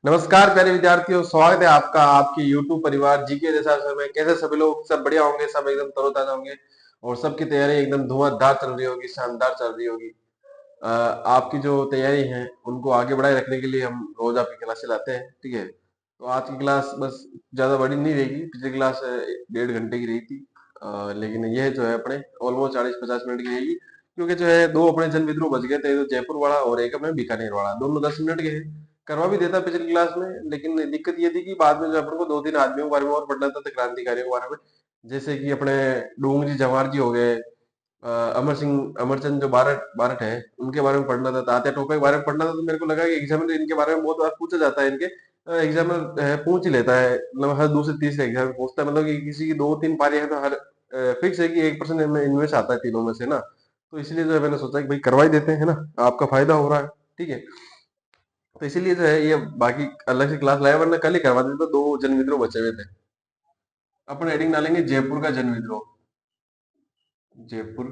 नमस्कार प्यारे विद्यार्थियों, स्वागत है आपका आपके YouTube परिवार जीके जैसा समय। कैसे सभी लोग? सब बढ़िया होंगे, सब एकदम तरोताजा होंगे और सबकी तैयारी एकदम धुआंधार चल रही होगी, शानदार चल रही होगी। आपकी जो तैयारी है उनको आगे बढ़ाए रखने के लिए हम रोज आपकी क्लासे लाते हैं, ठीक है। तो आज की क्लास बस ज्यादा बड़ी नहीं रहेगी। पिछली क्लास 1.5 घंटे की रही थी, लेकिन यह जो है अपने ऑलमोस्ट 40-50 मिनट की रहेगी, क्योंकि जो है दो अपने जन विद्रोह बच गए थे, तो जयपुर वाला और एक अपने बीकानेर वाला, दोनों 10 मिनट के हैं। करवा भी देता पिछली क्लास में, लेकिन दिक्कत ये थी कि बाद में जो अपन को दो तीन आदमियों के बारे में और पढ़ना था, तो क्रांतिकारियों के बारे में, जैसे कि अपने डूंगरी जी जवाहर जी हो गए, अमर सिंह, अमरचंद जो बारट बारट है, उनके बारे में पढ़ना था, तात्या टोपे के बारे में पढ़ना था। तो मेरे को लगा कि एग्जामिनर इनके बारे में बहुत बार पूछा जाता है, इनके एग्जामिनर है पूछ ही लेता है, मतलब हर दूसरे तीसरे एग्जाम में पूछता है, मतलब कि किसी की दो तीन पारी है तो हर फिक्स है कि 1% इनमें से आता है, तीनों में से ना। तो इसलिए जो है मैंने सोचा कि भाई करवा ही देते हैं ना, आपका फायदा हो रहा है, ठीक है। तो इसीलिए जो है ये बाकी अलग से क्लास लाया, वरना कल ही करवा देते। तो दो जन विद्रोह बचे हुए थे। अपन हेडिंग डालेंगे जयपुर का जन विद्रोह। जयपुर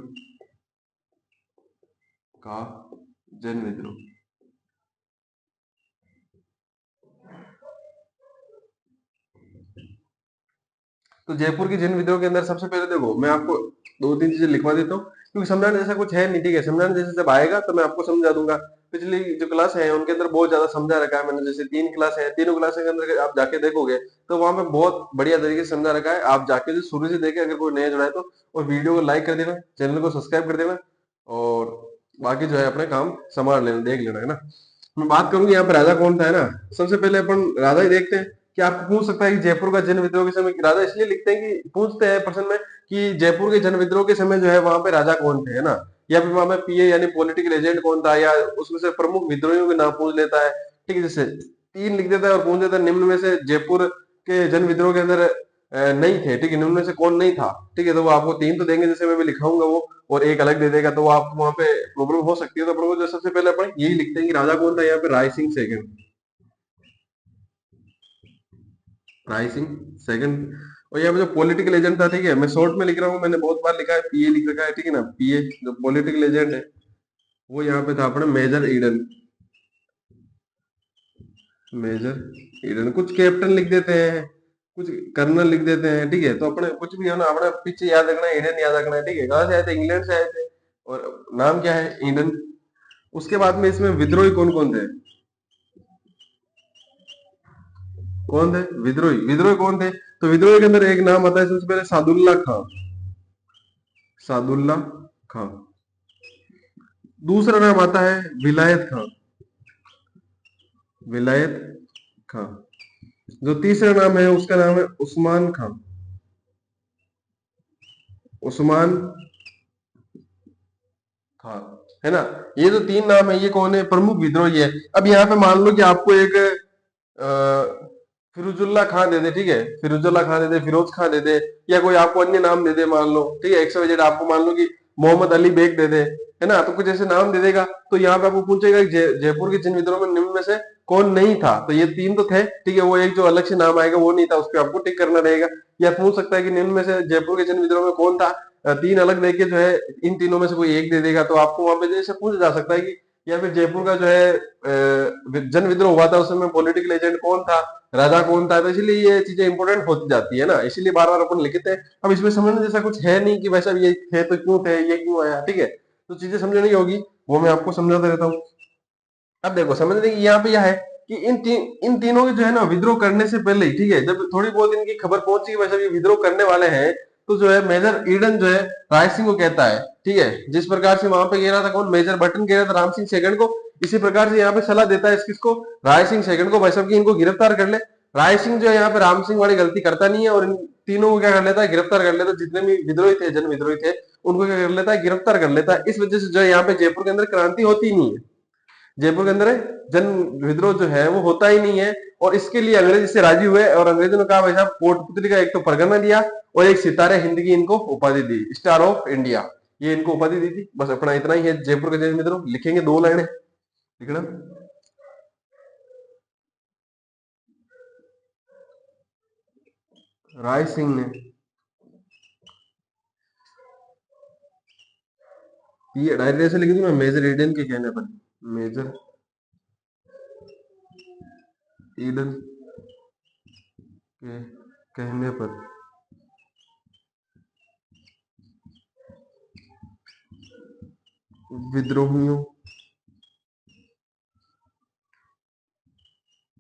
का जन विद्रोह। तो जयपुर की जन विद्रोह के अंदर सबसे पहले देखो, मैं आपको दो तीन चीजें लिखवा देता हूँ, क्योंकि समझाने जैसा कुछ है नहीं, ठीक है। समझाने जैसे जब आएगा तो मैं आपको समझा दूंगा। पिछली जो क्लास है उनके अंदर बहुत ज्यादा समझा रखा है मैंने। जैसे तीन क्लास है, तीनों क्लास के अंदर अगर आप जाके देखोगे तो वहां पे बहुत बढ़िया तरीके से समझा रखा है। आप जाके जो शुरू से देखे, अगर कोई नया जुड़ा है तो, और वीडियो को लाइक कर देना, चैनल को सब्सक्राइब कर देना, और बाकी जो है अपने काम संभाल लेना, देख लेना, है ना। मैं बात करूंगी यहाँ पे राजा कौन था, है ना। सबसे पहले अपन राजा ही देखते हैं। कि आपको पूछ सकता है कि जयपुर का जन विद्रोह के समय राजा इसलिए लिखते हैं कि पूछते हैं प्रश्न में कि जयपुर के जन विद्रोह के समय जो है वहां पे राजा कौन थे, है ना। या फिर वहां पे पीए यानी पॉलिटिकल एजेंट कौन था, या उसमें से प्रमुख विद्रोहियों के नाम पूछ लेता है, ठीक है। जैसे तीन लिख देता है और पूछ देता है निम्न में से जयपुर के जन विद्रोह के अंदर नहीं थे, ठीक है, निम्न में से कौन नहीं था, ठीक है। तो वो आपको तीन तो देंगे, जैसे मैं भी लिखाऊंगा वो, और एक अलग दे देगा, तो वो आपको वहां पे प्रॉब्लम हो सकती है। तो अपन को जो सबसे पहले अपन यही लिखते हैं कि राजा कौन था यहाँ पे, राय सिंह सेकंड। राय सिंह सेकंड। और यहाँ पे जो पॉलिटिकल एजेंट था, ठीक है, मैं शॉर्ट में लिख रहा हूँ, मैंने बहुत बार लिखा है, पीए लिख रखा है, ठीक है ना। पीए जो पॉलिटिकल एजेंट है, वो यहाँ पे था अपना मेजर ईडन। Major Eden. कुछ कैप्टन लिख देते हैं, कुछ कर्नल लिख देते हैं, ठीक है। तो अपने कुछ भी है ना, अपना पीछे याद रखना है, ईडन याद रखना है, ठीक है। कहाँ से आए थे? इंग्लैंड से आए थे, और नाम क्या है? ईडन। उसके बाद में इसमें विद्रोही कौन कौन थे? कौन थे विद्रोही? विद्रोही कौन थे? तो विद्रोही के अंदर एक नाम आता है सबसे पहले, सादुल्ला खां। सादुल्ला खां। दूसरा नाम आता है विलायत खां। विलायत खां। जो तीसरा नाम है उसका नाम है उस्मान खां। उस्मान खां, है ना। ये जो तीन नाम है, ये कौन है? प्रमुख विद्रोही है। अब यहाँ पे मान लो कि आपको एक फिरोजुल्ला खां दे दे, ठीक है, फिरोजुल्ला खां दे दे, फिरोज खां दे दे, या कोई आपको अन्य नाम दे दे, मान लो, ठीक है, एक्स वाई जेड, आपको मान लो कि मोहम्मद अली बेग दे दे, है ना। तो कुछ ऐसे नाम दे देगा, तो यहाँ पे आपको पूछेगा कि जयपुर के जिन विद्रोह में निम्न में से कौन नहीं था। तो ये तीन तो थे, ठीक है, वो एक जो अलग से नाम आएगा वो नहीं था, उस पर आपको टिक करना रहेगा। या पूछ सकता है कि निम्न में से जयपुर के जिन विद्रोह में कौन था। तीन अलग देके जो है इन तीनों में से कोई एक दे देगा, तो आपको वहां पे जैसे पूछा जा सकता है कि या फिर जयपुर का जो है जन विद्रोह हुआ था उस समय पॉलिटिकल एजेंट कौन था, राजा कौन था। तो इसलिए ये चीजें इंपॉर्टेंट होती जाती है ना, इसीलिए बार बार अपन लिखते हैं। अब इसमें समझने जैसा कुछ है नहीं कि वैसा ये थे तो क्यों थे, ये क्यों आया, ठीक है। तो चीजें समझनी होगी, वो मैं आपको समझाता रहता हूँ। अब देखो, समझने की यहाँ पे यह है कि इन तीनों के जो है ना विद्रोह करने से पहले ही, ठीक है, जब थोड़ी बहुत इनकी खबर पहुंची कि वैसे ये विद्रोह करने वाले हैं, तो जो है मेजर ईडन जो है राय सिंह को कहता है, ठीक है। जिस प्रकार से वहां पे कह रहा था कौन? मेजर बटन कह रहा था राम सिंह सेकंड को, इसी प्रकार से यहाँ पे सलाह देता है किसको? राय सिंह सेकंड को, भाई साहब की इनको गिरफ्तार कर ले। राय सिंह जो है यहाँ पे राम सिंह वाली गलती करता नहीं है, और इन तीनों को क्या कर लेता है? गिरफ्तार कर लेता है। जितने भी विद्रोही थे, जन विद्रोही थे, उनको क्या कर लेता है? गिरफ्तार कर लेता है। इस वजह से जो है यहाँ पे जयपुर के अंदर क्रांति होती नहीं है। जयपुर के अंदर जन विद्रोह जो है वो होता ही नहीं है। और इसके लिए अंग्रेज इससे राजी हुए, और अंग्रेजों ने कहा भाई साहब कोटपुतली का एक तो परगना दिया, और एक सितारे हिंद की इनको उपाधि दी, स्टार ऑफ इंडिया, ये इनको उपाधि दी थी। बस अपना इतना ही है जयपुर के जन विद्रोह। लिखेंगे दो लाइनें, लिखना। राय सिंह ने, ये डायरेक्ट ऐसे लिख दूंगा, मेजर ईडन के कहने पर, मेजर ईडन के कहने पर विद्रोहियों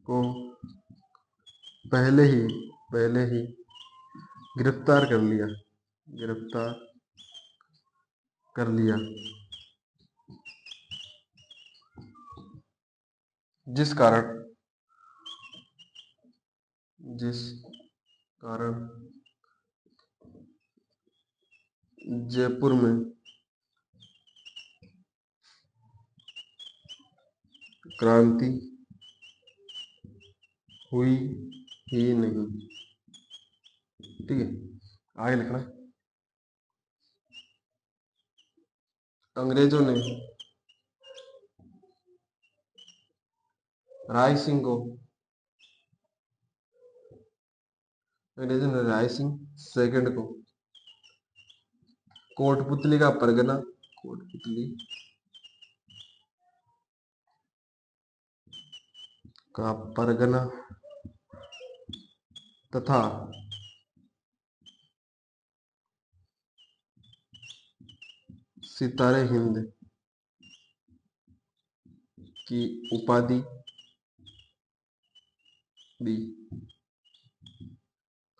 को पहले ही गिरफ्तार कर लिया जिस कारण जयपुर में क्रांति हुई ही नहीं। ठीक है, आगे लिखना है। अंग्रेजों ने राय सिंह सेकंड को कोटपुतली का परगना तथा सितारे हिंद की उपाधि दी।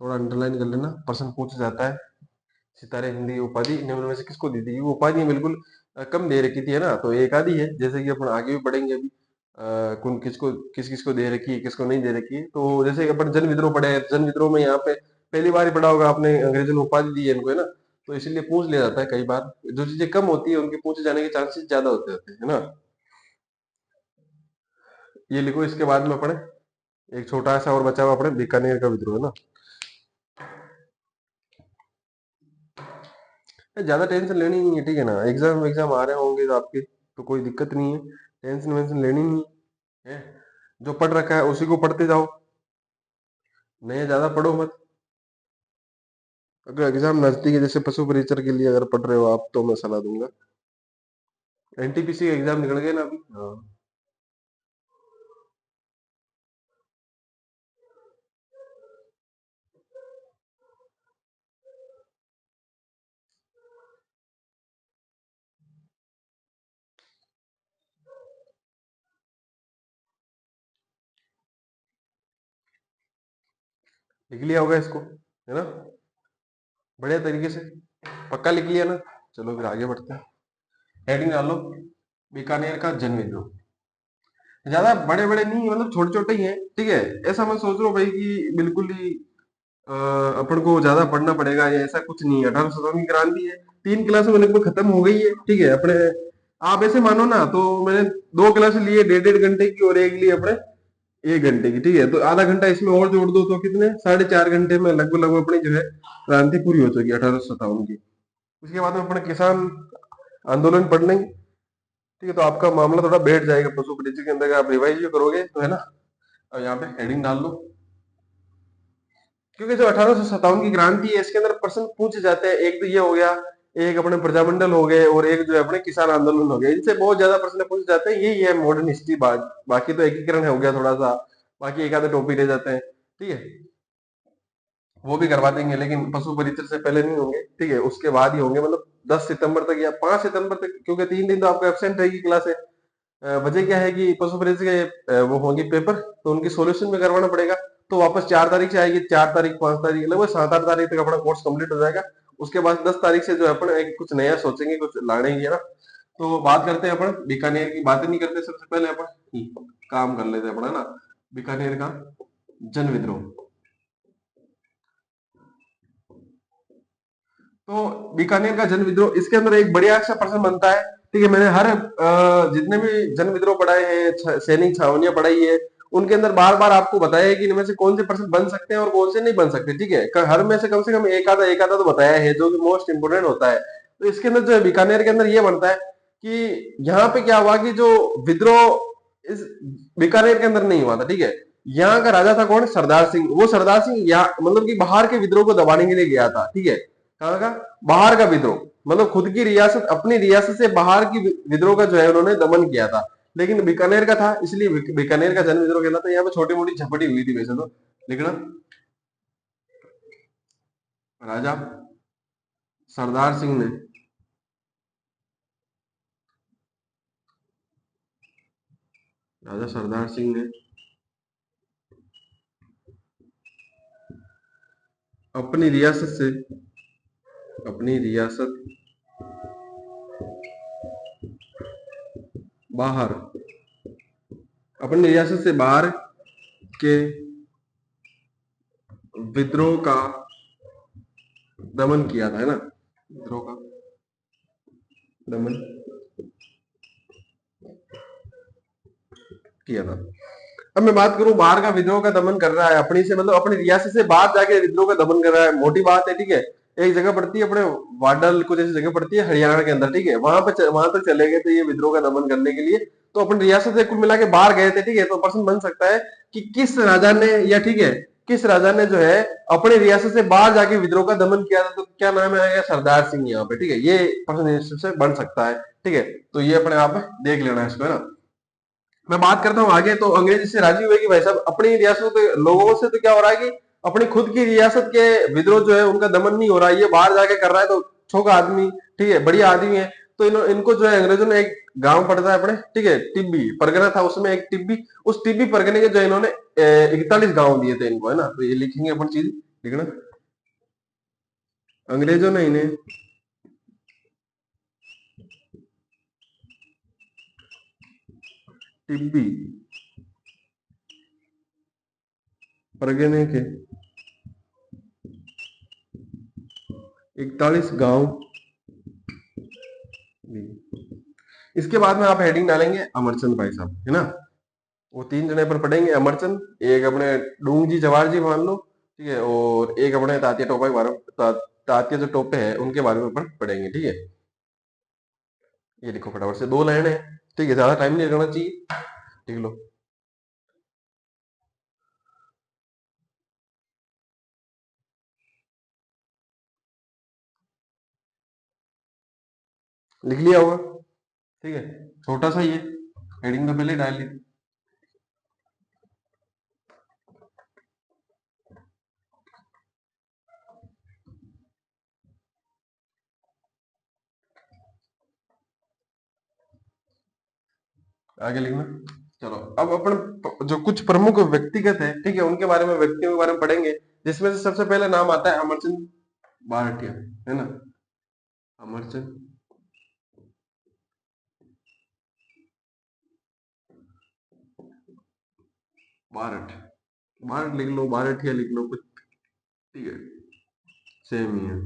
थोड़ा अंडरलाइन कर लेना, प्रश्न पूछ जाता है। सितारे हिंद की उपाधि निम्न में से किसको दी थी? वो उपाधि बिल्कुल कम दे रखी थी, है ना, तो एक आधी है। जैसे कि अपन आगे भी पढ़ेंगे अभी कौन किसको दे रखी है, किसको नहीं दे रखी है। तो जैसे कि अपन जन विद्रोह पढ़े हैं, जन विद्रोह में यहाँ पे पहली बार ही पढ़ा होगा आपने, अंग्रेजों ने उपाधि दी है इनको, है ना, तो इसलिए पूछ लिया जाता है। कई बार जो चीजें कम होती है उनके पूछे जाने के चांसेस ज्यादा होते हैं, है ना। ये लिखो, इसके बाद में पढ़े एक छोटा सा और बचा हुआ अपने बीकानेर का विद्रोह, है ना। ज्यादा टेंशन लेनी नहीं है, ठीक है ना। एग्जाम आ रहे होंगे तो आपके, तो कोई दिक्कत नहीं है, टेंशन वेंशन लेनी नहीं है। जो पढ़ रखा है उसी को पढ़ते जाओ, नया ज्यादा पढ़ो मत। अगर एग्जाम नजदीक है, जैसे पशु परिचर के लिए अगर पढ़ रहे हो आप, तो मैं सलाह दूंगा। एनटीपीसी का एग्जाम निकल गए ना अभी। हाँ, लिख लिया होगा इसको, है ना, बढ़िया तरीके से पक्का लिख लिया ना। चलो फिर आगे बढ़ते हैं। हेडिंग डालो, बीकानेर का जन विद्रोह। ज्यादा बड़े बड़े नहीं, मतलब छोटे छोटे ही हैं, ठीक है। ऐसा मैं सोच रहा हूँ भाई कि बिल्कुल ही अ, अपन को ज्यादा पढ़ना पड़ेगा, या ऐसा कुछ नहीं है। 1857 की क्रांति है, 3 क्लास में लगभग खत्म हो गई है, ठीक है अपने। आप ऐसे मानो ना, तो मैंने 2 क्लास लिए 1.5 घंटे की, और एक लिए अपने 1 घंटे की, ठीक है। तो आधा घंटा इसमें और जोड़ दो, तो कितने 4.5 घंटे में लगभग लगभग अपनी जो है क्रांति पूरी हो चुकी है 1857 की। उसके बाद में अपने किसान आंदोलन पढ़ लेंगे, ठीक है। तो आपका मामला थोड़ा बैठ जाएगा पशु परिचय के अंदर, आप रिवाइज भी करोगे तो, है ना। अब यहाँ पे हेडिंग डाल दो, क्योंकि जो 1857 की क्रांति है इसके अंदर प्रश्न पूछे जाते हैं। एक तो ये हो गया, एक अपने प्रजामंडल हो गए, और एक जो है अपने किसान आंदोलन हो गया। इनसे बहुत ज्यादा प्रश्न पूछे जाते हैं, यही है मॉडर्न हिस्ट्री। बाकी तो एकीकरण हो गया थोड़ा सा, बाकी एक आधे टॉपिक रह जाते हैं, ठीक है, वो भी करवा देंगे, लेकिन पशु परिचय से पहले नहीं होंगे, ठीक है, उसके बाद ही होंगे। मतलब 10 सितंबर तक या 5 सितंबर तक, क्योंकि 3 दिन तो आपको एब्सेंट रहेगी क्लास है। वजह क्या है कि पशु परिचय के वो होंगे पेपर, तो उनकी सोल्यूशन में करवाना पड़ेगा। तो वापस 4 तारीख से आएगी, 4 तारीख 5 तारीख, लगभग 7-8 तारीख तक अपना कोर्स कंप्लीट हो जाएगा। उसके बाद 10 तारीख से जो है अपन एक कुछ नया सोचेंगे, कुछ लाएंगे, है ना। तो बात करते हैं अपन बीकानेर की। बात नहीं करते, सबसे पहले अपन काम कर लेते हैं अपना, है ना, बीकानेर का जन विद्रोह। तो बीकानेर का जन विद्रोह, इसके अंदर एक बढ़िया सा प्रश्न बनता है, ठीक है। मैंने हर जितने भी जन विद्रोह पढ़ाए हैं, सैनिक छावनियां पढ़ाई है, उनके अंदर बार बार आपको बताया है कि इनमें से कौन से प्रश्न बन सकते हैं और कौन से नहीं बन सकते, ठीक है। हर में से कम एक आधा तो बताया है, जो कि मोस्ट इंपोर्टेंट होता है। तो इसके अंदर जो है बीकानेर के अंदर ये बनता है कि यहाँ पे क्या हुआ कि जो विद्रोह इस बीकानेर के अंदर नहीं हुआ था, ठीक है। यहाँ का राजा था कौन? सरदार सिंह। वो सरदार सिंह यहाँ मतलब कि बाहर के विद्रोह को दबाने के लिए गया था, ठीक है। कहाँ का? बाहर का विद्रोह, मतलब खुद की रियासत, अपनी रियासत से बाहर की विद्रोह का जो है उन्होंने दमन किया था। लेकिन बीकानेर का था, इसलिए बीकानेर का जन विद्रोह कहलाता है। यहाँ पे छोटी मोटी झपटी हुई थी वैसे तो, लिखना राजा सरदार सिंह ने राजा सरदार सिंह ने अपनी रियासत से अपनी रियासत बाहर अपनी रियासत से बाहर के विद्रोह का दमन किया था, है ना, विद्रोह का दमन किया था। अब मैं बात करूं, बाहर का विद्रोह का दमन कर रहा है, अपनी से मतलब अपनी रियासत से बाहर जाके विद्रोह का दमन कर रहा है, मोटी बात है, ठीक है। एक जगह पड़ती है अपने वाडल, कुछ ऐसी जगह पड़ती है हरियाणा के अंदर, ठीक है, वहां तक चले गए थे ये विद्रोह का दमन करने के लिए। तो अपनी रियासत से कुल मिला के बाहर गए थे, ठीक है। तो प्रश्न बन सकता है कि किस राजा ने, या ठीक है, किस राजा ने जो है अपनी रियासत से बाहर जाके विद्रोह का दमन किया था, तो क्या नाम है, सरदार सिंह यहाँ पे, ठीक है। ये प्रश्न से बन सकता है, ठीक है। तो ये अपने आप देख लेना है इसको, है ना। मैं बात करता हूँ आगे। तो अंग्रेज इससे राजी हुए कि भाई साहब अपनी रियासत के लोगों से तो क्या हो रहा है कि अपनी खुद की रियासत के विद्रोह जो है उनका दमन नहीं हो रहा है, ये बाहर जाके कर रहा है, तो छोका आदमी, ठीक है, बढ़िया आदमी है। तो इनको जो है अंग्रेजों ने एक गांव पड़ता है अपने, ठीक है, टिब्बी परगना था उसमें एक टिब्बी, उस टिब्बी परगने के जो इन्होंने 41 गांव दिए थे इनको, है ना। तो ये लिखेंगे अपन चीज, लिखना अंग्रेजों ने इन्हें टिब्बी परगने के 41 गांव दिए। इसके बाद में आप हेडिंग डालेंगे अमरचंद भाई साहब, है ना। वो तीन जने पर पढ़ेंगे, अमरचंद, एक अपने डूंग जी जवाहर जी मान लो, ठीक है, और एक अपने तात्या टोपे के बारे में, तात्या जो टोपे है उनके बारे में अपन पढ़ेंगे, ठीक है। ये लिखो फटाफट से, 2 लाइन है, ठीक है, ज्यादा टाइम नहीं लगना चाहिए, लिख लो। लिख लिया होगा, ठीक है, छोटा सा ही है, हेडिंग तो पहले ही डाल ली थी। आगे लिखना। चलो अब अपन जो कुछ प्रमुख व्यक्तिगत है, ठीक है, उनके बारे में, व्यक्तियों के बारे में पढ़ेंगे, जिसमें से सबसे पहले नाम आता है अमरचंद बारठिया, है ना, अमरचंद बारठ, बारठ लिख लो, बारठिया लिख लो कुछ, ठीक है, सेम ही है।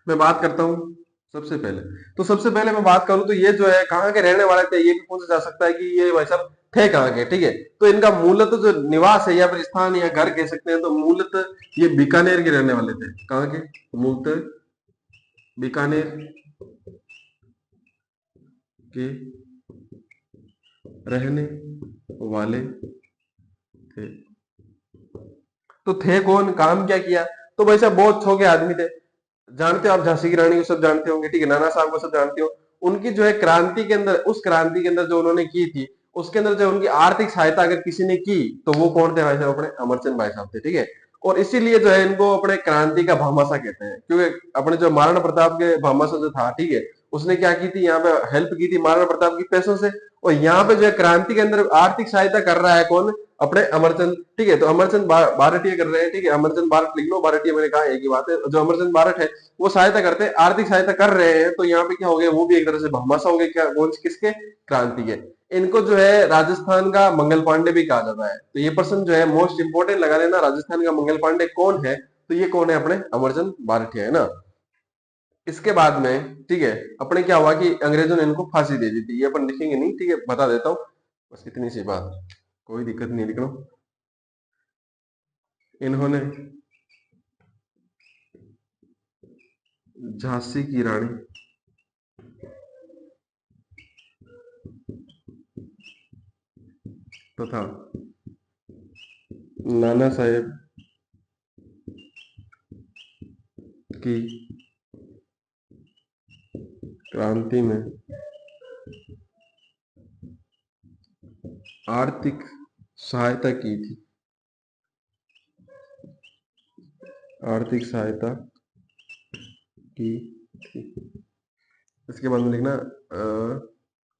मैं बात करता हूँ सबसे पहले। तो सबसे पहले मैं बात करूं तो ये जो है कहाँ के रहने वाले थे, ये भी पूछा जा सकता है कि ये भाई साहब थे कहाँ के, ठीक है। तो इनका मूलतः जो निवास है या फिर स्थान या घर कह सकते हैं, तो मूलतः ये बीकानेर के रहने वाले थे। कहाँ के, मूलतः बीकानेर के रहने वाले थे। तो थे कौन, काम क्या किया, तो भाई साहब बहुत छोटे आदमी थे। जानते हो आप झांसी की रानी को सब जानते होंगे, ठीक है, नाना साहब को सब जानते हो। उनकी जो है क्रांति के अंदर, उस क्रांति के अंदर जो उन्होंने की थी, उसके अंदर जो उनकी आर्थिक सहायता अगर किसी ने की, तो वो कौन थे भाई साहब, अपने अमरचंद भाई साहब थे, ठीक है। और इसीलिए जो है इनको अपने क्रांति का भामाशाह कहते हैं, क्योंकि अपने जो महाराणा प्रताप के भामाशाह जो था, ठीक है, उसने क्या की थी, यहाँ पे हेल्प की थी महाराणा प्रताप की पैसों से। और यहाँ पे जो है क्रांति के अंदर आर्थिक सहायता कर रहा है कौन, अपने अमरचंद, ठीक है। तो अमरचंद बारठिया कर रहे हैं, ठीक है, अमरचंद बारठ लिख लो, बारठिया मैंने कहा एक ही बात है। जो अमरचंद बारठ है वो सहायता करते हैं, आर्थिक सहायता कर रहे हैं, तो यहाँ पे क्या हो गया, वो भी एक तरह से भामाशाह हो गए, क्या, कौन किसके, क्रांति के। इनको जो है राजस्थान का मंगल पांडे भी कहा जाता है। तो ये पर्सन जो है मोस्ट इंपोर्टेंट लगा देना, राजस्थान का मंगल पांडे कौन है, तो ये कौन है, अपने अमरचंद बारठिया, है ना। इसके बाद में, ठीक है, अपने क्या हुआ कि अंग्रेजों ने इनको फांसी दे दी थी, ये अपन लिखेंगे नहीं, ठीक है, बता देता हूँ, बस इतनी सी बात, कोई दिक्कत नहीं लिखना। इन्होंने झांसी की रानी तथा नाना साहेब की क्रांति में आर्थिक सहायता की थी, आर्थिक सहायता की थी। इसके बाद में लिखना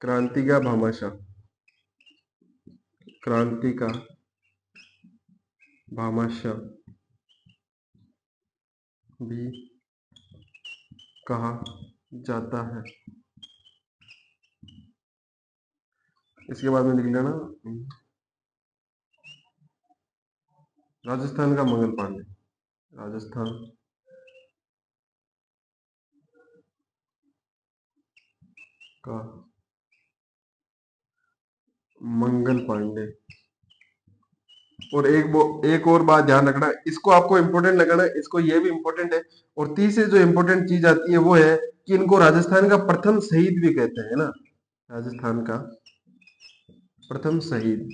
क्रांति का भामाशाह, क्रांति का भामाशाह भी कहा जाता है। इसके बाद में लिख लेना राजस्थान का मंगल पांडे, राजस्थान का मंगल पांडे। और एक और बात ध्यान रखना, इसको आपको इंपॉर्टेंट लगाना, इसको ये भी इंपॉर्टेंट है। और तीसरी जो इंपॉर्टेंट चीज आती है वो है कि इनको राजस्थान का प्रथम शहीद भी कहते हैं ना, राजस्थान का प्रथम शहीद।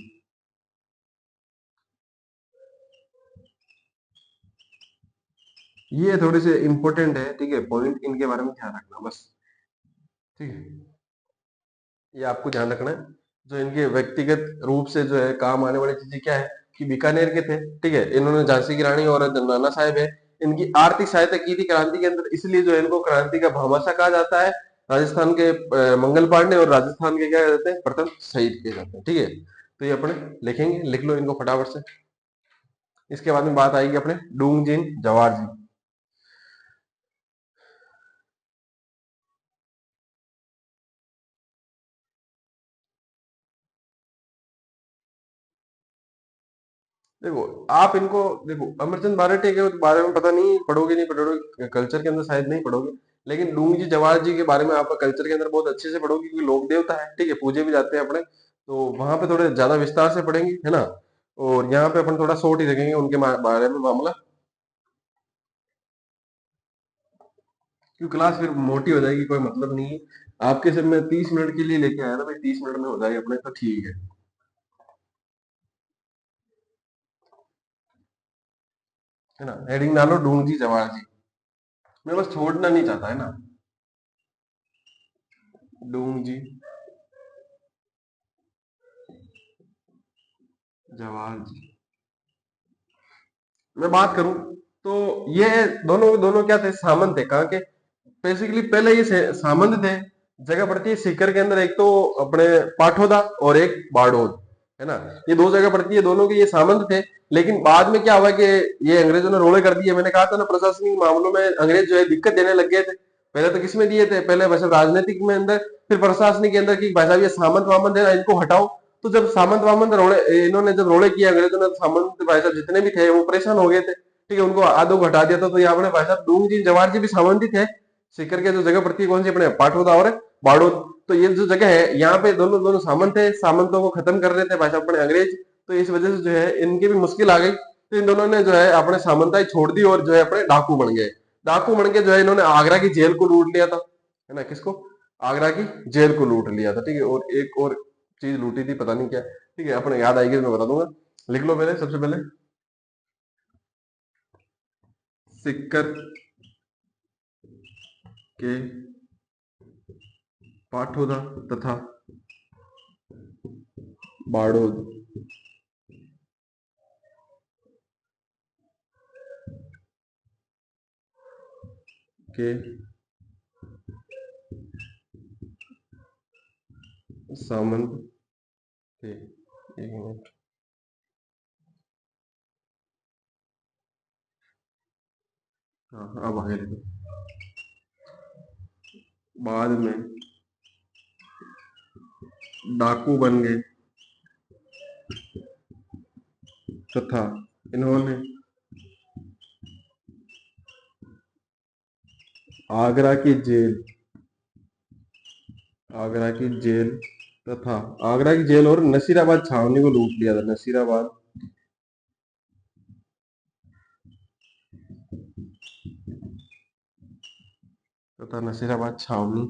ये थोड़े से इंपॉर्टेंट है, ठीक है, पॉइंट इनके बारे में ध्यान रखना बस, ठीक है। ये आपको ध्यान रखना है। जो इनके व्यक्तिगत रूप से जो है काम आने वाली चीजें क्या है कि बीकानेर के थे, ठीक है, इन्होंने झांसी की रानी और नाना साहेब है, इनकी आर्थिक सहायता की थी क्रांति के अंदर, इसलिए जो है इनको क्रांति का भामाशाह कहा जाता है। राजस्थान के मंगल पांडे और राजस्थान के क्या कहते हैं, प्रथम शहीद किए जाते हैं, ठीक है। तो ये अपने लिखेंगे, लिख लो इनको फटाफट से। इसके बाद में बात आएगी अपने डूंगजीन जवाहर जी। देखो आप इनको देखो, अमरचंद बारटे के बारे में पता नहीं पढ़ोगे नहीं पढ़ोगे, कल्चर के अंदर शायद नहीं पढ़ोगे, लेकिन डूंग जी जवाहर जी के बारे में आप कल्चर के अंदर बहुत अच्छे से पढ़ोगे, क्योंकि लोक देवता है, ठीक है, पूजे भी जाते हैं अपने, तो वहां पे थोड़े ज्यादा विस्तार से पढ़ेंगे, है ना। और यहाँ पे अपन थोड़ा शॉर्ट ही रखेंगे उनके बारे में मामला, क्योंकि क्लास फिर मोटी हो जाएगी, कोई मतलब नहीं है। आपके सिर्फ मैं 30 मिनट के लिए लेके आया ना भाई, 30 मिनट में हो जाएगी अपने, तो ठीक है। है ना, हेडिंग डालो डूंग जी जवाहर जी। मैं बस छोड़ना नहीं चाहता, है ना, डूंग जी जवाहर जी। मैं बात करूं तो ये दोनों दोनों क्या थे, सामंत थे, कहाँ के, बेसिकली पहले ये सामंत थे। जगह पड़ती है सीकर के अंदर, एक तो अपने पाठोदा और एक बाड़ोद, है ना, ये दो जगह पड़ती है, दोनों के ये सामंत थे। लेकिन बाद में क्या हुआ कि ये अंग्रेजों ने रोले कर दिए, मैंने कहा था ना प्रशासनिक मामलों में अंग्रेज जो है दिक्कत देने लग गए थे। पहले तो किसमें दिए थे, पहले वैसे राजनीतिक में अंदर, फिर प्रशासनिक के अंदर की भाई साहब ये सामंत वामंत है ना, इनको हटाओ। तो जब सामंत वामंत रोले, इन्होंने जब रोले किया अंग्रेजों ने, तो सामंत भाई साहब जितने भी थे वो परेशान हो गए थे, ठीक है, उनको आधो को हटा दिया था। तो यहाँ अपने भाई साहब डूंग जी जवाहर जी भी सामंत ही थे। सीकर के जो जगह पड़ती है कौन सी, अपने पाटोदा और बाड़ोद। तो ये जो जगह है यहाँ पे दोनों दोनों सामंत है, सामंतों को खत्म कर रहे थे भाई साहब अपने अंग्रेज। तो इस वजह से जो है इनकी भी मुश्किल आ गई, तो इन दोनों ने जो है अपने सामंताई छोड़ दी और जो है अपने डाकू बन गए। डाकू बन के जो है इन्होंने आगरा की जेल को लूट लिया था, है ना, किसको, आगरा की जेल को लूट लिया था, ठीक है। और एक और चीज लूटी थी, पता नहीं क्या, ठीक है, अपने याद आएगी तो मैं बता दूंगा। लिख लो पहले, सबसे पहले सिक्कर के पाठोदा तथा बाड़ोद के सामंत थे। एक मिनट, हाँ अब आगे लिखो। बाद में डाकू बन गए तथा इन्होंने आगरा की जेल, आगरा की जेल तथा आगरा की जेल और नसीराबाद छावनी को लूट लिया था, नसीराबाद तथा नसीराबाद छावनी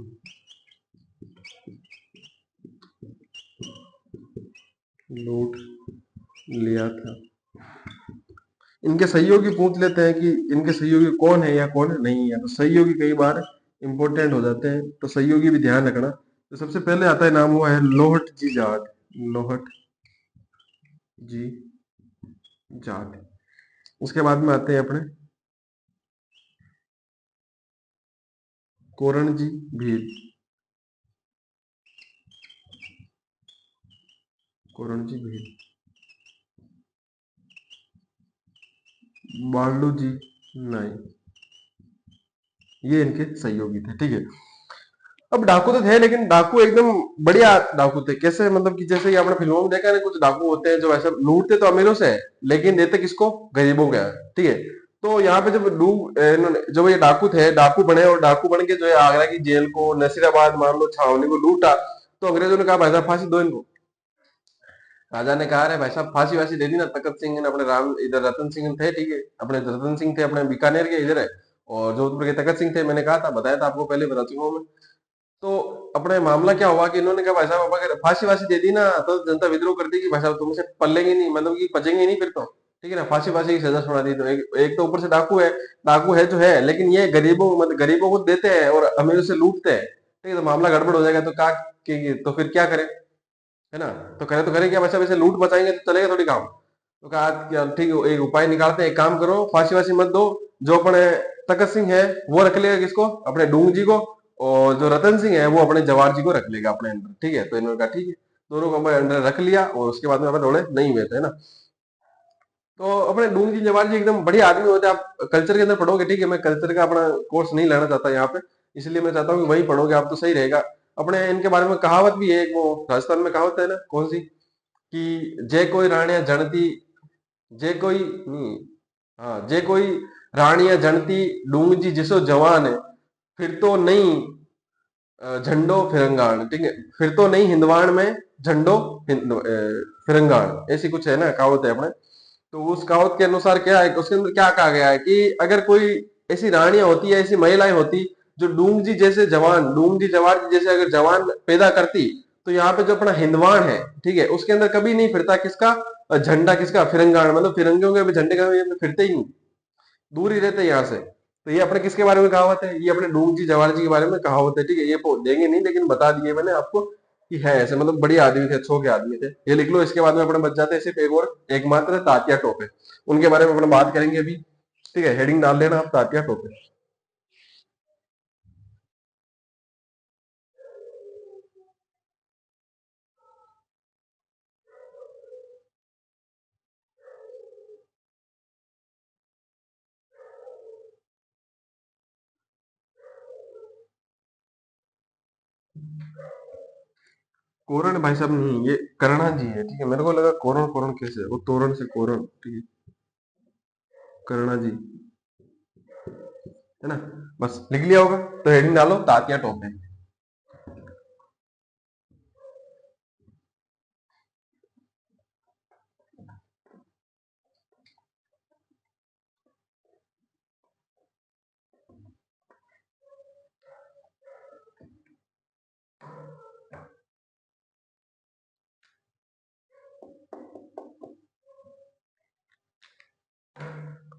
लूट लिया था। इनके सहयोगी पूछ लेते हैं कि इनके सहयोगी कौन है या कौन नहीं है, तो सहयोगी कई बार इंपॉर्टेंट हो जाते हैं, तो सहयोगी भी ध्यान रखना। तो सबसे पहले आता है नाम, हुआ है लोहट जी जाट, लोहट जी जाट। उसके बाद में आते हैं अपने कोरण जी भील। कोरण जी भील। बावलू जी नहीं, ये इनके सहयोगी थे, ठीक है। अब डाकू तो थे, लेकिन डाकू एकदम बढ़िया डाकू थे। कैसे, मतलब कि जैसे कि आपने फिल्मों में देखा है ना, कुछ डाकू होते हैं जो ऐसे लूटते तो अमीरों से है, लेकिन देते किसको, गरीबों को है, ठीक है। तो यहाँ पे जब इन्होंने, जब ये डाकू थे, डाकू बने और डाकू बन के जो है आगरा की जेल को, नसीराबाद मान लो, छावनी को लूटा, तो अंग्रेजों ने कहा भाई साहब फांसी दो इनको। राजा ने कहा, अरे भाई साहब फांसी वासी दे दी ना। तखत सिंह ने अपने राम, इधर रतन सिंह थे, ठीक है, अपने रतन सिंह थे अपने बीकानेर के इधर है, और जोधपुर के तखत सिंह थे, मैंने कहा था, बताया था आपको पहले, बता चुका हूं मैं। तो अपने मामला क्या हुआ कि इन्होंने कहा भाई साहब अब अगर फांसी वासी दे दी ना, तो जनता विद्रोह कर देगी भाई साहब, तुमसे पल्लेंगे नहीं, मतलब कि पचेंगे नहीं फिर तो, ठीक है ना। फांसी वासी की सजा सुना दी। तो एक तो ऊपर से डाकू है, डाकू है जो है, लेकिन ये गरीबों, मतलब गरीबों को देते हैं और अमीरों से लूटते हैं, ठीक है। तो मामला गड़बड़ हो जाएगा, तो क्या, तो फिर क्या करें, है ना। तो करें क्या, बच्चा वैसे लूट बचाएंगे तो चलेगा थोड़ी काम। तो कहा कि यार ठीक है, एक उपाय निकालते हैं, एक काम करो, फांसी वासी मत दो, जो अपने तखत सिंह है वो रख लेगा किसको, अपने डूंग जी को, और जो रतन सिंह है वो अपने जवार जी को रख लेगा अपने अंडर, ठीक है। तो इन्होंने कहा ठीक है, दोनों को अपने अंडर रख लिया, और उसके बाद में अपने थोड़े नहीं हुए थे, है ना। तो अपने डूंग जी, जवार जी एकदम बढ़िया आदमी होते हैं। आप कल्चर के अंदर पढ़ोगे, ठीक है, मैं कल्चर का अपना कोर्स नहीं लेना चाहता यहाँ पे, इसलिए मैं चाहता हूँ कि वही पढ़ोगे आप तो सही रहेगा। अपने इनके बारे में कहावत भी है एक, वो राजस्थान में कहावत है ना, कौन सी, कि जे कोई राणिया जनती, जे कोई नहीं, हाँ, जे कोई राणिया जनती, डूंग जी जिसो जवान है, फिर तो नहीं झंडो फिरंगान, ठीक है, फिर तो नहीं हिंदवान में झंडो फिरंगान, ऐसी कुछ है ना कहावत है अपने। तो उस कहावत के अनुसार क्या है, उसके अंदर क्या कहा गया है कि अगर कोई ऐसी रानियां होती है, ऐसी महिलाएं होती, जो डूंग जी जैसे जवान, डूंग जी जवान जैसे अगर जवान पैदा करती, तो यहाँ पे जो अपना हिंदवान है, ठीक है, उसके अंदर कभी नहीं फिरता किसका झंडा, किसका, फिरंगान, मतलब फिरंगियों के भी झंडे का भी फिरते ही नहीं, दूर ही रहते हैं यहाँ से। तो ये अपने किसके बारे में कहावत है, ये अपने डूंग जी जवार जी के बारे में कहावत है, ठीक है। ये देंगे नहीं, लेकिन बता दिए मैंने आपको कि है ऐसे, मतलब बढ़िया आदमी थे, अच्छों के आदमी थे। ये लिख लो, इसके बाद में अपने बच जाते हैं सिर्फ एक और, एकमात्र तात्या टोपे, उनके बारे में अपने बात करेंगे अभी, ठीक है। हेडिंग डाल लेना आप, तात्या टोपे। कोरण भाई साहब नहीं, ये करना जी है, ठीक है। मेरे को लगा कोरण, कोरण कैसे, वो तोरण से कोरण, ठीक है, करना जी, है ना। बस लिख लिया होगा, तो हेडिंग डालो तात्या टोपे।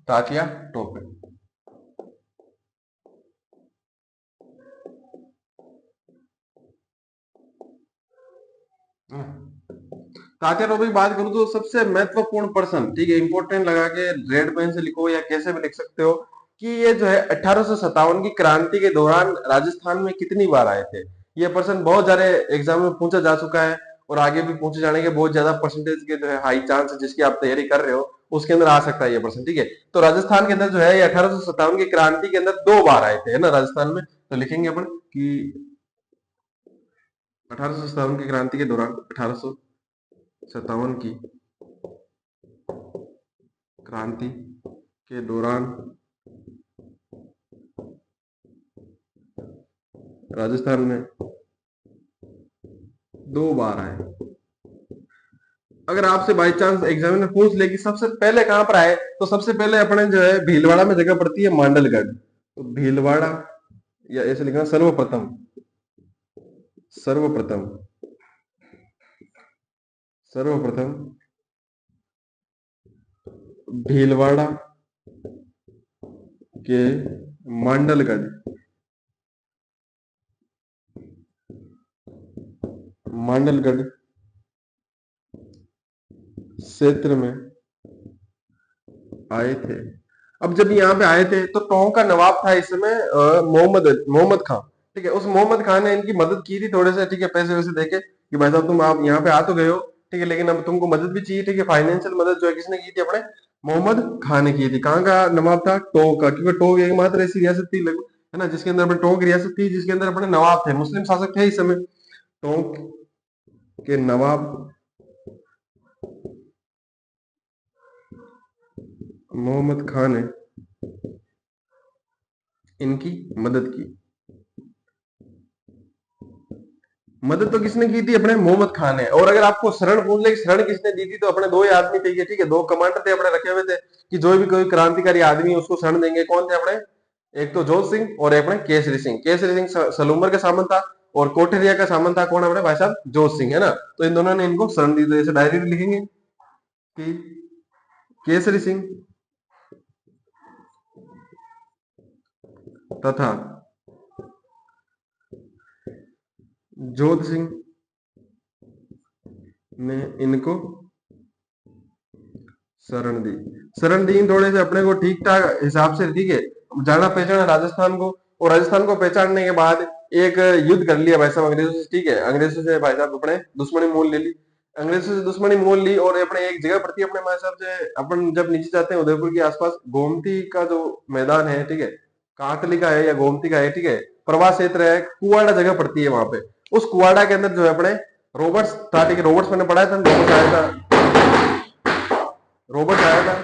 तात्या टोपे। तात्या टोपे की बात करूं तो सबसे महत्वपूर्ण पर्सन, ठीक है, इंपॉर्टेंट लगा के रेड पेन से लिखो या कैसे भी लिख सकते हो, कि ये जो है 1857 की क्रांति के दौरान राजस्थान में कितनी बार आए थे। ये पर्सन बहुत सारे एग्जाम में पूछा जा चुका है, और आगे भी पूछे जाने के बहुत ज्यादा परसेंटेज के जो है हाई चांस है, जिसकी आप तैयारी कर रहे हो उसके अंदर आ सकता है ये पर्सन, ठीक है। तो राजस्थान के अंदर जो है ये 1857 की क्रांति के अंदर 2 बार आए थे, है ना, राजस्थान में। तो लिखेंगे अपन कि 1857 की क्रांति के दौरान, 1857 की क्रांति के दौरान राजस्थान में 2 बार आए। अगर आपसे बाई चांस एग्जाम में पूछ ले कि सबसे पहले कहां पर आए, तो सबसे पहले अपने जो है भीलवाड़ा में जगह पड़ती है मांडलगढ़, तो भीलवाड़ा, या ऐसे लिखना सर्वप्रथम, सर्वप्रथम, सर्वप्रथम भीलवाड़ा के मांडलगढ़, मांडलगढ़ क्षेत्र में आए थे। अब जब यहाँ पे आए थे तो टोंक का नवाब था इस समय मोहम्मद मोहम्मद खान। ठीक है, उस मोहम्मद खान ने इनकी मदद की थी थोड़े से, ठीक है, पैसे वैसे देके कि भाई साहब तुम आप यहाँ पे आ तो गए हो, ठीक है, लेकिन अब तुमको मदद भी चाहिए, ठीक है, फाइनेंशियल मदद जो है किसने की थी, अपने मोहम्मद खान ने की थी। कहाँ का नवाब था? टोंक का, क्योंकि टोंक एकमात्र ऐसी रियासत थी है ना, जिसके अंदर अपने टोंक रियासत थी, जिसके अंदर अपने नवाब थे, मुस्लिम शासक थे इस समय। टोंक के नवाब मोहम्मद खान ने इनकी मदद की। मदद तो किसने की थी? अपने मोहम्मद खान ने। और अगर आपको शरण पूछ ले कि शरण किसने दी थी, तो अपने दो ही आदमी थे ये, ठीक है, दो कमांडर थे अपने रखे हुए थे कि जो भी कोई क्रांतिकारी आदमी है उसको शरण देंगे। कौन थे अपने? एक तो जोत सिंह और एक अपने केसरी सिंह। केसरी सिंह सलूमर का सामंत था और कोठरिया का सामंत था। कौन? अपने भाई साहब जोत सिंह, है ना। तो इन दोनों ने इनको शरण दी। तो ऐसे डायरी में लिखेंगे कि केसरी सिंह तथा जोत सिंह ने इनको शरण दी। शरण दी थोड़े से अपने को ठीक ठाक हिसाब से, ठीक है, जाना पहचाना राजस्थान को। और राजस्थान को पहचानने के बाद एक युद्ध कर लिया भाई साहब अंग्रेजों से, ठीक है, अंग्रेजों से भाई साहब अपने दुश्मनी मोल ले ली। अंग्रेजों से दुश्मनी मोल ली और अपने एक जगह पड़ती है अपने भाई साहब से, अपन जब नीचे जाते हैं उदयपुर के आसपास, गोमती का जो मैदान है, ठीक है, काटली का है या गोमती का है, ठीक है, प्रवास क्षेत्र है, कुआड़ा जगह पड़ती है वहां पे। उस कुआड़ा के अंदर जो है अपने रॉबर्ट्स था, ठीक है, रॉबर्ट्स मैंने पढ़ाया था, रॉबर्ट्स आया था, रॉबर्ट आया था।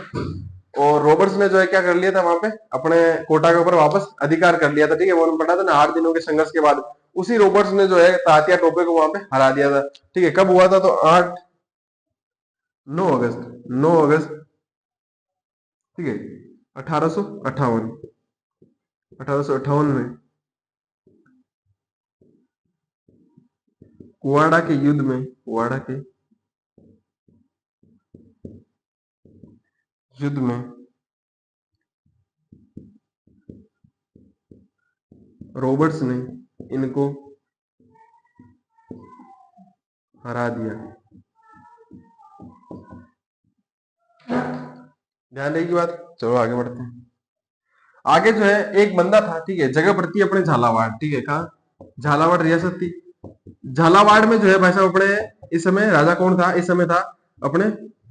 और रॉबर्ट्स ने जो है क्या कर लिया था वहां पे, अपने कोटा के ऊपर वापस अधिकार कर लिया था, ठीक है, वो पढ़ा था ना, 8 दिनों के संघर्ष के बाद उसी रॉबर्ट्स ने जो है तात्या टोपे को वहां पे हरा दिया था। ठीक है, कब हुआ था? तो 9 अगस्त, 9 अगस्त, ठीक है, 1858, 1858 में कुआड़ा के युद्ध में, कुआड़ा के युद्ध में रॉबर्ट्स ने इनको हरा दिया। ध्यान रहेगी बात। चलो आगे बढ़ते हैं। आगे जो है एक बंदा था, ठीक है, जगह पड़ती है अपने झालावाड़, ठीक है, कहा? झालावाड़ रियासत थी। झालावाड़ में जो है भाई साहब अपने इस समय राजा कौन था? इस समय था अपने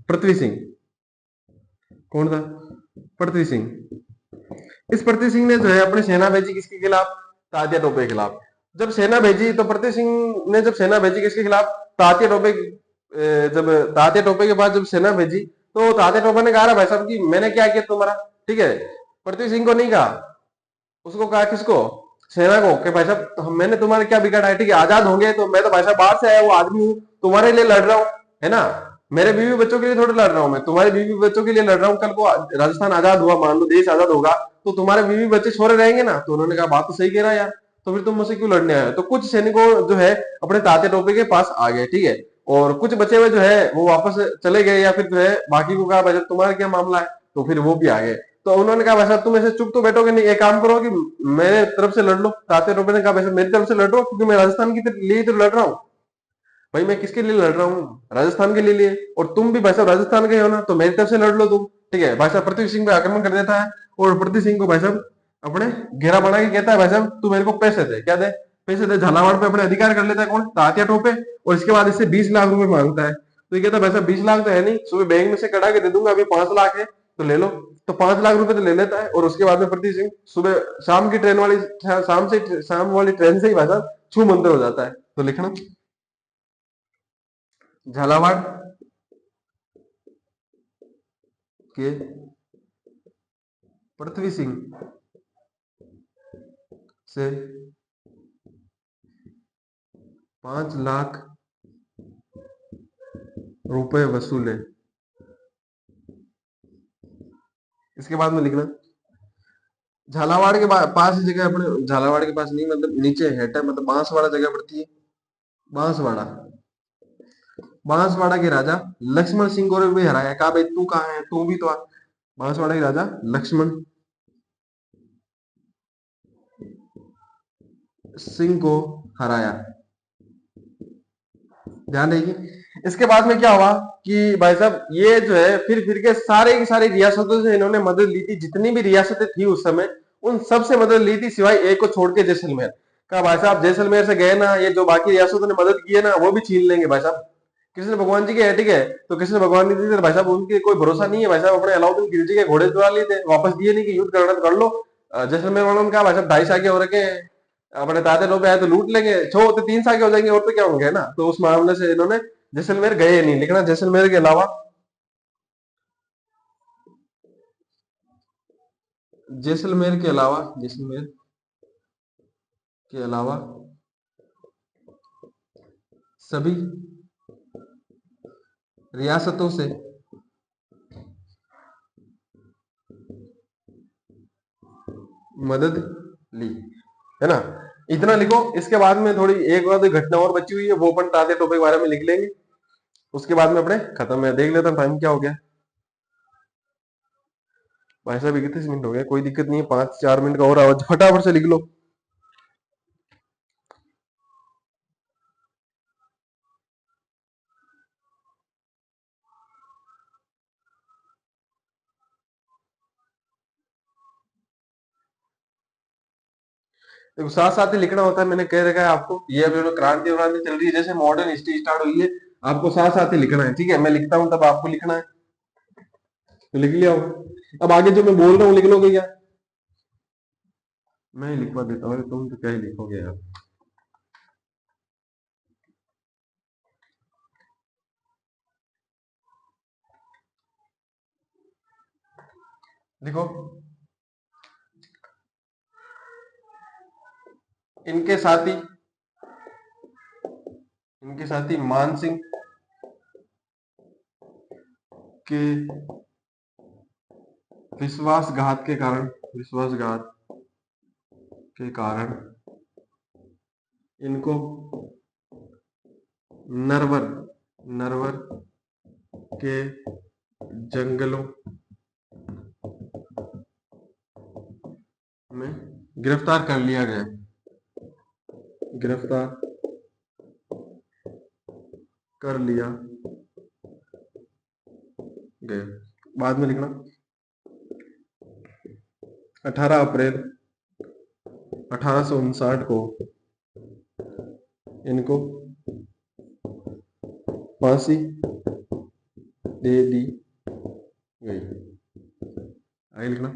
पृथ्वी सिंह। कौन था? पृथ्वी सिंह। इस पृथ्वी सिंह ने जो है अपनी सेना भेजी किसके खिलाफ? तात्या टोपे के खिलाफ। जब सेना भेजी तो पृथ्वी सिंह ने जब सेना भेजी किसके खिलाफ? तात्या टोपे। जब तात्या टोपे के पास जब सेना भेजी तो तात्या टोपे ने कहा भाई साहब कि मैंने क्या किया तुम्हारा, ठीक है, पृथ्वी सिंह को नहीं कहा, उसको कहा किसको? सेना को, कि भाई साहब मैंने तुम्हारे क्या बिगाड़ा है, ठीक है, आजाद होंगे तो मैं तो भाई साहब बाहर से आया वो आदमी हूँ, तुम्हारे लिए लड़ रहा हूँ, है ना, मेरे बीवी बच्चों के लिए थोड़ा लड़ रहा हूँ, मैं तुम्हारे बीवी बच्चों के लिए लड़ रहा हूँ। कल को राजस्थान आजाद हुआ, मान लो देश आजाद होगा, तो तुम्हारे बीवी बच्चे छोरे रहेंगे ना। तो उन्होंने कहा बात तो सही कह रहा है यार, तो फिर तुम मुझसे क्यों लड़ने आए? तो कुछ सैनिकों जो है अपने तात्या टोपे के पास आ गए, ठीक है, और कुछ बचे हुए जो है वो वापस चले गए, या फिर जो है बाकी को कहा भाई साहब तुम्हारा क्या मामला है, तो फिर वो भी आ गए। तो उन्होंने कहा वैसा तुम ऐसे चुप तो बैठोगे नहीं, एक काम करो कि मेरे तरफ से लड़ लो। तात्या टोपे ने कहा वैसे मेरी तरफ से लड़ लो, क्योंकि मैं राजस्थान के लिए तो लड़ रहा हूँ। भाई मैं किसके लिए लड़ रहा हूँ? राजस्थान के लिए। और तुम भी भाई साहब राजस्थान के हो ना, तो मेरी तरफ से लड़ लो तुम। ठीक है, भाई साहब पृथ्वी सिंह पे आक्रमण कर देता है और पृथ्वी सिंह को भाई साहब अपने घेरा बना के कहता है भाई साहब तू मेरे को पैसे दे। क्या दे? पैसे दे। झालावाड़ पे अपने अधिकार कर लेता है। कौन? तात्या टोपे। और इसके बाद इससे 20 लाख रुपए मांगता है। तो ये कहता है भाई साहब 20 लाख तो है नहीं, सुबह बैंक में से कटा के दे दूंगा, अभी 5 लाख है तो ले लो। तो 5 लाख रुपए तो ले लेता है। और उसके बाद में पृथ्वी सिंह सुबह शाम की ट्रेन वाली, शाम वाली ट्रेन से ही भाई साहब छू मंतर हो जाता है। तो लिखना झालावाड़ के पृथ्वी सिंह से 5 लाख रुपए वसूले। इसके बाद में लिखना झालावाड़ के पास ही जगह, अपने झालावाड़ के पास नहीं, मतलब नीचे हेट है, मतलब बांसवाड़ा जगह पड़ती है। बांसवाड़ा। बांसवाड़ा के राजा लक्ष्मण सिंह को भी हराया। कहा भाई तू कहाँ है, तू भी तो आ। बांसवाड़ा के राजा लक्ष्मण सिंह को हराया। ध्यान रखिए। इसके बाद में क्या हुआ कि भाई साहब ये जो है फिर के सारे की सारी रियासतों से इन्होंने मदद ली थी, जितनी भी रियासतें थी उस समय उन सब से मदद ली थी सिवाय एक को छोड़ के, जैसलमेर का। भाई साहब जैसलमेर से गए ना, ये जो बाकी रियासतों ने मदद की है ना वो भी छीन लेंगे भाई साहब। कृष्ण भगवान जी के है, ठीक है, तो कृष्ण भगवान जी थे भाई साहब, उनके कोई भरोसा नहीं है भाई साहब। अपने अलाउद्दीन खिलजी के घोड़े चुरा लिए थे, वापस दिए नहीं कि युद्ध करना तो कर लो। जैसलमेर वालों ने कहा भाई साहब 2.5 साल हो रखे हैं, अपने ताते लोग आए तो लूट लेंगे, छो तो 3 साल के हो जाएंगे और तो क्या होंगे ना। तो उस मामले से इन्होंने जैसलमेर गए नहीं। लिखना जैसलमेर के अलावा, जैसलमेर के अलावा, जैसलमेर के अलावा सभी रियासतों से मदद ली, है ना। इतना लिखो। इसके बाद में थोड़ी एक बार घटना और बची हुई है, वो अपन ताते टोपे के बारे में लिख लेंगे, उसके बाद में अपने खत्म है। देख लेता हूँ टाइम क्या हो गया भाई साहब, 31 मिनट हो गए, कोई दिक्कत नहीं है, 5-4 मिनट का और आवाज फटाफट से लिख लो। देखो साथ साथ ही लिखना होता है, मैंने कह रखा है आपको। ये अभी क्रांति व्रांति चल रही है, जैसे मॉडर्न हिस्ट्री स्टार्ट हुई है, आपको साथ साथ ही लिखना है, ठीक है। मैं लिखता हूँ तब आपको लिखना है, तो लिख लिया होगा। अब आगे जो मैं बोल रहा हूँ लिख लोगे क्या? मैं ही लिखवा देता हूँ, तुम तो क्या ही लिखोगे यार। देखो इनके साथी, इनके साथी मान सिंह के विश्वासघात के कारण, विश्वासघात के कारण इनको नरवर, नरवर के जंगलों में गिरफ्तार कर लिया गया, गिरफ्तार कर लिया गया। बाद में लिखना 18 अप्रैल 1859 को इनको फांसी दे दी गई। आगे लिखना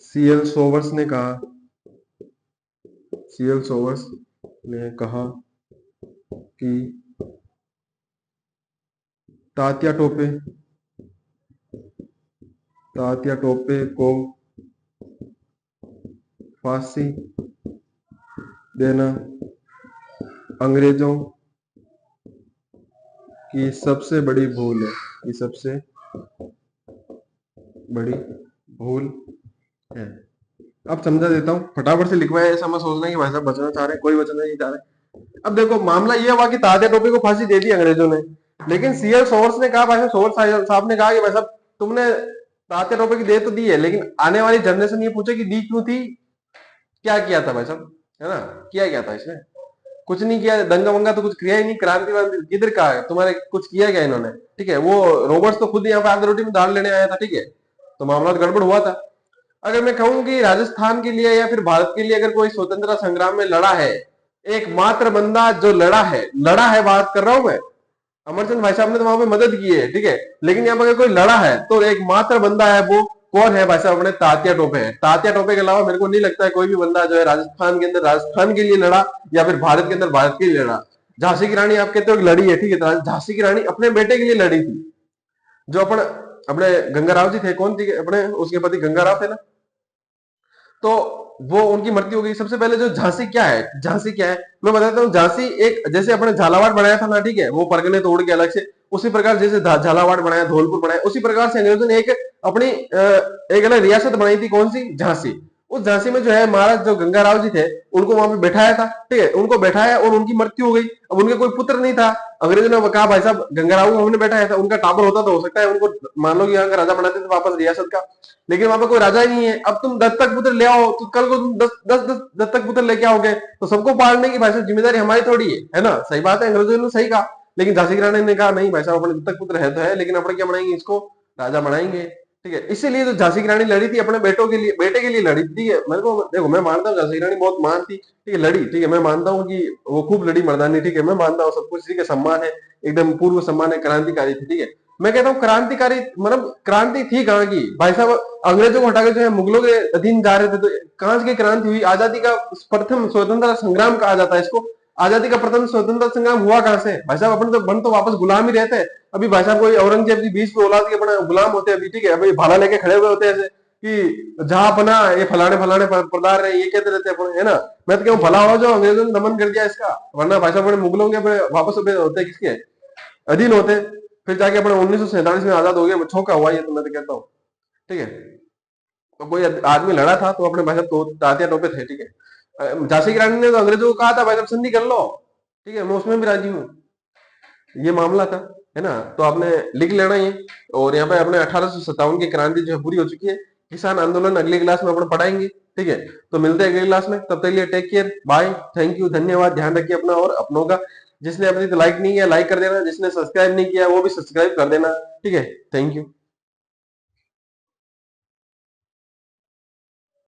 सीएल सोवर्स ने कहा, सीएल सोवर्स ने कहा कि तात्या टोपे, तात्या टोपे को फांसी देना अंग्रेजों की सबसे बड़ी भूल है, ये सबसे बड़ी भूल है। अब समझा देता हूँ, फटाफट से लिखवाया, ऐसा मत सोचना कि भाई साहब बचना चाह रहे, कोई बचना नहीं चाह रहे। अब देखो मामला ये हुआ कि तात्या टोपे को फांसी दे दी अंग्रेजों ने, लेकिन सीएल सोवर्स ने कहा, भाई साहब सोवर्स साहब ने कहा कि भाई साहब तुमने तात्या टोपे की दे तो दी है, लेकिन आने वाली जनरेशन ये पूछे कि दी क्यों थी, क्या किया था भाई साहब, है ना, किया क्या था इसमें? कुछ नहीं किया, दंगा वंगा तो कुछ किया ही नहीं, क्रांति वांति किधर का है तुम्हारे, कुछ किया क्या इन्होंने? ठीक है, वो रॉबर्ट्स तो खुद यहाँ पे आंध्र रोटी में दाल लेने आया था, ठीक है, तो मामला तो गड़बड़ हुआ था। अगर मैं कहूं कि राजस्थान के लिए या फिर भारत के लिए अगर कोई स्वतंत्रता संग्राम में लड़ा है, एकमात्र बंदा जो लड़ा है बात कर रहा हूं मैं, अमरचंद भाई साहब ने तो वहां पे मदद की है, ठीक है, लेकिन यहाँ पर अगर कोई लड़ा है तो एकमात्र बंदा है, वो कौन है भाई साहब? अपने तात्या टोपे है। तात्या टोपे के अलावा मेरे को नहीं लगता है कोई भी बंदा जो है राजस्थान के अंदर राजस्थान के लिए लड़ा, या फिर भारत के अंदर भारत के लिए लड़ा। झांसी की रानी आप कहते हो लड़ी है, ठीक है, झांसी की रानी अपने बेटे के लिए लड़ी थी, जो अपने गंगाराव जी थे, कौन थी अपने उसके पति गंगाराव थे ना, तो वो उनकी मृत्यु हो गई। सबसे पहले जो झांसी क्या है, झांसी क्या है मैं बताता हूँ। झांसी एक, जैसे अपने झालावाड़ बनाया था ना, ठीक है, वो परगने तोड़ के अलग से, उसी प्रकार जैसे झालावाड़ बनाया, धौलपुर बनाया, उसी प्रकार से अंग्रेजों ने एक अपनी एक अलग रियासत बनाई थी, कौन सी? झांसी। उस झांसी में जो है महाराज जो गंगाराव जी थे, उनको वहां पे बैठाया था, ठीक है, उनको बैठाया और उनकी मृत्यु हो गई। अब उनके कोई पुत्र नहीं था, अंग्रेजों ने कहा भाई साहब गंगाराव हमने बैठा है, उनका टावर होता तो हो सकता है उनको मान लो कि यहाँ का राजा बनाते थे वापस रियासत का, लेकिन वहां पे कोई राजा ही नहीं है। अब तुम दत्तक पुत्र ले आओ तो कल को तुम 10 दत्तक पुत्र लेके आओगे तो सबको पालने की भाई साहब जिम्मेदारी हमारी थोड़ी है ना। सही बात है, अंग्रेजों ने सही कहा, लेकिन झांसी की रानी ने कहा नहीं भाई साहब अपने दत्तक पुत्र है तो है, लेकिन अपने क्या बनाएंगे, इसको राजा बनाएंगे। ठीक है, इसीलिए तो झांसी की रानी लड़ी थी अपने बेटों के लिए, बेटे के लिए लड़ी थी। मेरे को देखो, मैं मानता हूँ झांसी की रानी बहुत महान थी, ठीक है, लड़ी, ठीक है, मैं मानता हूँ कि वो खूब लड़ी मर्दानी, ठीक है, मैं मानता हूँ सब कुछ, ठीक है, सम्मान है, एकदम पूर्व सम्मान है, क्रांतिकारी थी, ठीक है। मैं कहता हूँ क्रांतिकारी मतलब क्रांति थी कहाँ की भाई साहब, अंग्रेजों को हटाकर जो है मुगलों के अधीन जा रहे थे, तो कहाँ की क्रांति हुई, आजादी का प्रथम स्वतंत्रता संग्राम कहा जाता है इसको। आजादी का प्रथम स्वतंत्रता संग्राम हुआ कहां से भाई साहब, अपने तो बन तो वापस गुलाम ही रहते हैं। अभी भाई साहब कोई औरंगजेब की 20 पे औलाद के अपना गुलाम होते हैं अभी, ठीक है, अभी भाला लेके खड़े हुए होते हैं ऐसे कि जहां अपना ये फलाने फलाने सरदार रहे, ये कहते रहते हैं है ना। मैं तो कहूँ भला हो जो अंग्रेजों ने दमन कर दिया इसका, वरना भाई साहब अपने मुगलों के अपने वापस होते किसके अधीन होते, फिर जाके अपने 1947 में आजाद हो गए, छोका हुआ ये तो मैं तो कहता हूँ, ठीक है। तो कोई आदमी लड़ा था तो अपने भाई साहब तो तात्या टोपे थे, ठीक है। झांसी की रानी ने तो अंग्रेजों को कहा था भाई साहब संधि कर लो, ठीक है, मैं उसमें भी राजी हूँ, ये मामला था, है ना। तो आपने लिख लेना ये, और यहाँ पे अपने 1857 की क्रांति जो है पूरी हो चुकी है। किसान आंदोलन अगली क्लास में अपन पढ़ाएंगे, ठीक है। तो मिलते हैं अगली क्लास में, तब तक के लिए take care, bye, thank you, धन्यवाद, ध्यान रखिए अपना और अपनों का। जिसने अभी तो लाइक नहीं किया लाइक कर देना, जिसने सब्सक्राइब नहीं किया वो भी सब्सक्राइब कर देना, ठीक है। Thank you.